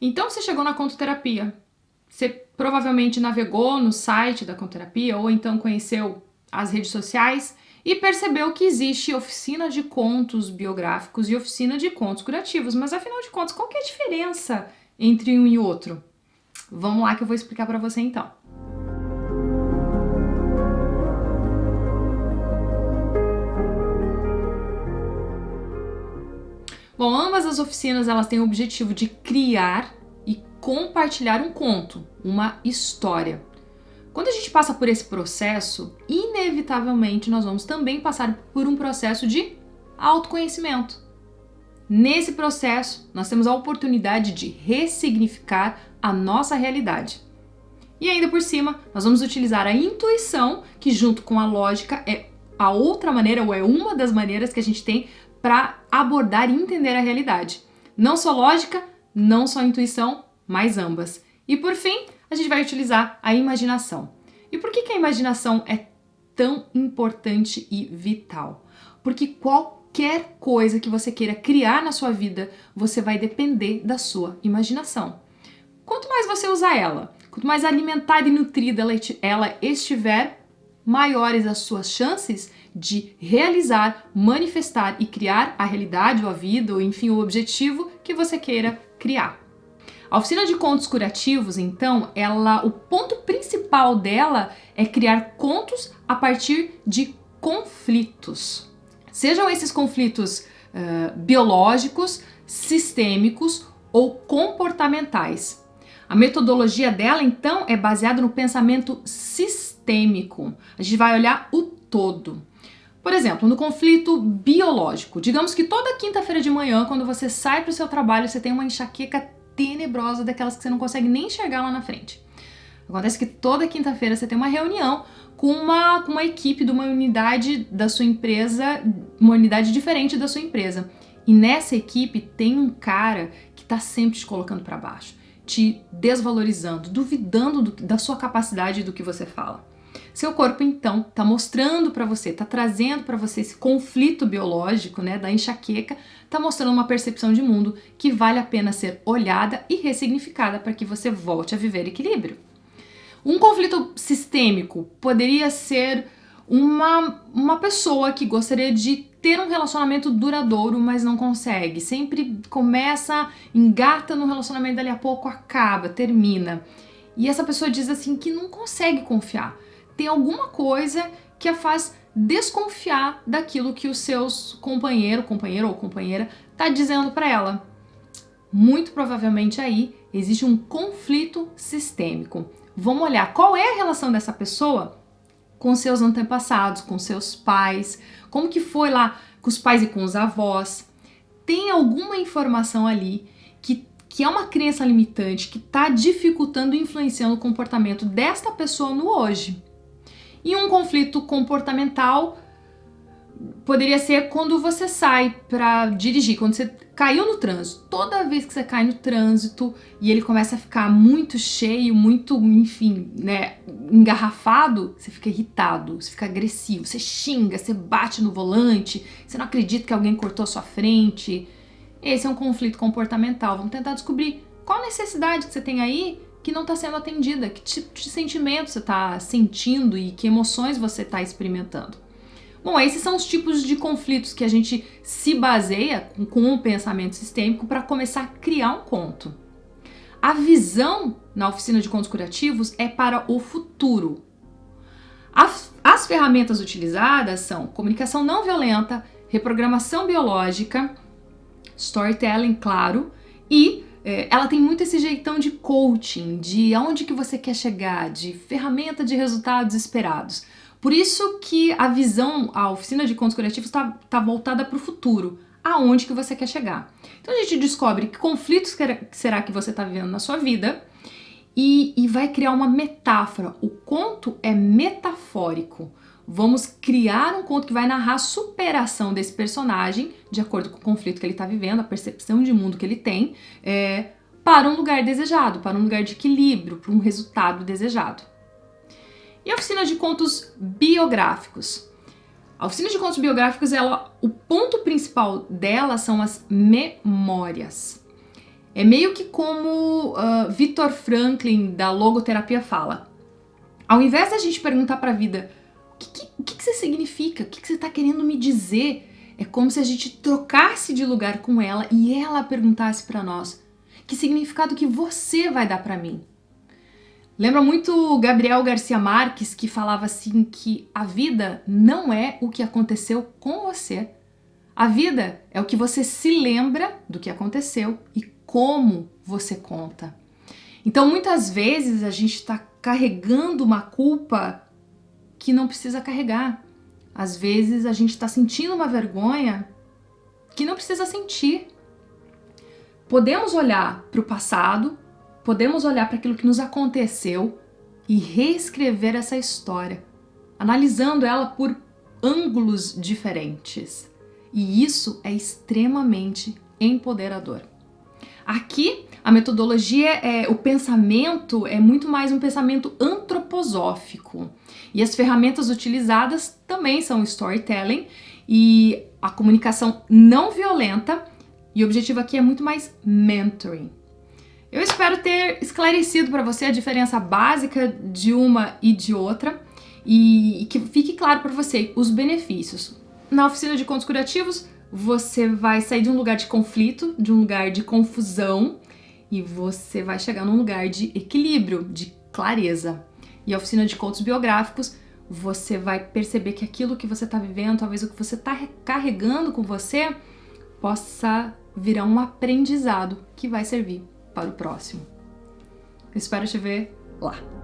Então você chegou na contoterapia. Você provavelmente navegou no site da contoterapia ou então conheceu as redes sociais e percebeu que existe oficina de contos biográficos e oficina de contos curativos. Mas afinal de contas, qual que é a diferença entre um e outro? Vamos lá que eu vou explicar para você então. Bom, ambas as oficinas elas têm o objetivo de criar e compartilhar um conto, uma história. Quando a gente passa por esse processo, inevitavelmente nós vamos também passar por um processo de autoconhecimento. Nesse processo, nós temos a oportunidade de ressignificar a nossa realidade. E ainda por cima, nós vamos utilizar a intuição, que junto com a lógica é a outra maneira, ou é uma das maneiras que a gente tem para abordar e entender a realidade. Não só lógica, não só intuição, mas ambas. E por fim, a gente vai utilizar a imaginação. E por que a imaginação é tão importante e vital? Porque qualquer coisa que você queira criar na sua vida, você vai depender da sua imaginação. Quanto mais você usar ela, quanto mais alimentada e nutrida ela estiver, maiores as suas chances de realizar, manifestar e criar a realidade ou a vida, ou enfim, o objetivo que você queira criar. A oficina de contos curativos, então, o ponto principal dela é criar contos a partir de conflitos. Sejam esses conflitos biológicos, sistêmicos ou comportamentais. A metodologia dela, então, é baseada no pensamento sistêmico. A gente vai olhar o todo. Por exemplo, no conflito biológico, digamos que toda quinta-feira de manhã, quando você sai para o seu trabalho, você tem uma enxaqueca tenebrosa, daquelas que você não consegue nem enxergar lá na frente. Acontece que toda quinta-feira você tem uma reunião com uma equipe de uma unidade da sua empresa, uma unidade diferente da sua empresa. E nessa equipe tem um cara que está sempre te colocando para baixo, te desvalorizando, duvidando da sua capacidade e do que você fala. Seu corpo, então, está mostrando para você, está trazendo para você esse conflito biológico, né, da enxaqueca, está mostrando uma percepção de mundo que vale a pena ser olhada e ressignificada para que você volte a viver equilíbrio. Um conflito sistêmico poderia ser uma pessoa que gostaria de ter um relacionamento duradouro, mas não consegue. Sempre começa, engata no relacionamento, dali a pouco acaba, termina. E essa pessoa diz assim que não consegue confiar. Tem alguma coisa que a faz desconfiar daquilo que os seus companheiro ou companheira tá dizendo para ela. Muito provavelmente aí existe um conflito sistêmico. Vamos olhar qual é a relação dessa pessoa com seus antepassados, com seus pais, como que foi lá com os pais e com os avós. Tem alguma informação ali que é uma crença limitante que está dificultando e influenciando o comportamento desta pessoa no hoje. E um conflito comportamental poderia ser quando você sai para dirigir, quando você caiu no trânsito. Toda vez que você cai no trânsito e ele começa a ficar muito cheio, muito, enfim, né, engarrafado, você fica irritado, você fica agressivo, você xinga, você bate no volante, você não acredita que alguém cortou a sua frente. Esse é um conflito comportamental. Vamos tentar descobrir qual necessidade que você tem aí que não está sendo atendida, que tipo de sentimento você está sentindo e que emoções você está experimentando. Bom, esses são os tipos de conflitos que a gente se baseia com o pensamento sistêmico para começar a criar um conto. A visão na oficina de contos curativos é para o futuro. As ferramentas utilizadas são comunicação não violenta, reprogramação biológica, storytelling, claro, e ela tem muito esse jeitão de coaching, de aonde que você quer chegar, de ferramenta de resultados esperados. Por isso que a oficina de contos curativos está voltada para o futuro, aonde que você quer chegar. Então a gente descobre que conflitos será que você está vivendo na sua vida e vai criar uma metáfora. O conto é metafórico. Vamos criar um conto que vai narrar a superação desse personagem, de acordo com o conflito que ele está vivendo, a percepção de mundo que ele tem, para um lugar desejado, para um lugar de equilíbrio, para um resultado desejado. E a oficina de contos biográficos? A oficina de contos biográficos, o ponto principal dela são as memórias. É meio que como Viktor Franklin, da logoterapia, fala. Ao invés da gente perguntar para a vida o que você significa, o que você está querendo me dizer, é como se a gente trocasse de lugar com ela e ela perguntasse para nós que significado que você vai dar para mim. Lembra muito Gabriel Garcia Marques, que falava assim que a vida não é o que aconteceu com você. A vida é o que você se lembra do que aconteceu e como você conta. Então, muitas vezes a gente está carregando uma culpa que não precisa carregar. Às vezes a gente está sentindo uma vergonha que não precisa sentir. Podemos olhar para o passado, podemos olhar para aquilo que nos aconteceu e reescrever essa história, analisando ela por ângulos diferentes. E isso é extremamente empoderador. Aqui, a metodologia, o pensamento é muito mais um pensamento antroposófico. E as ferramentas utilizadas também são o storytelling e a comunicação não violenta. E o objetivo aqui é muito mais mentoring. Eu espero ter esclarecido para você a diferença básica de uma e de outra e que fique claro para você os benefícios. Na oficina de contos curativos, você vai sair de um lugar de conflito, de um lugar de confusão e você vai chegar num lugar de equilíbrio, de clareza. E a oficina de contos biográficos, você vai perceber que aquilo que você está vivendo, talvez o que você está carregando com você, possa virar um aprendizado que vai servir para o próximo. Eu espero te ver lá.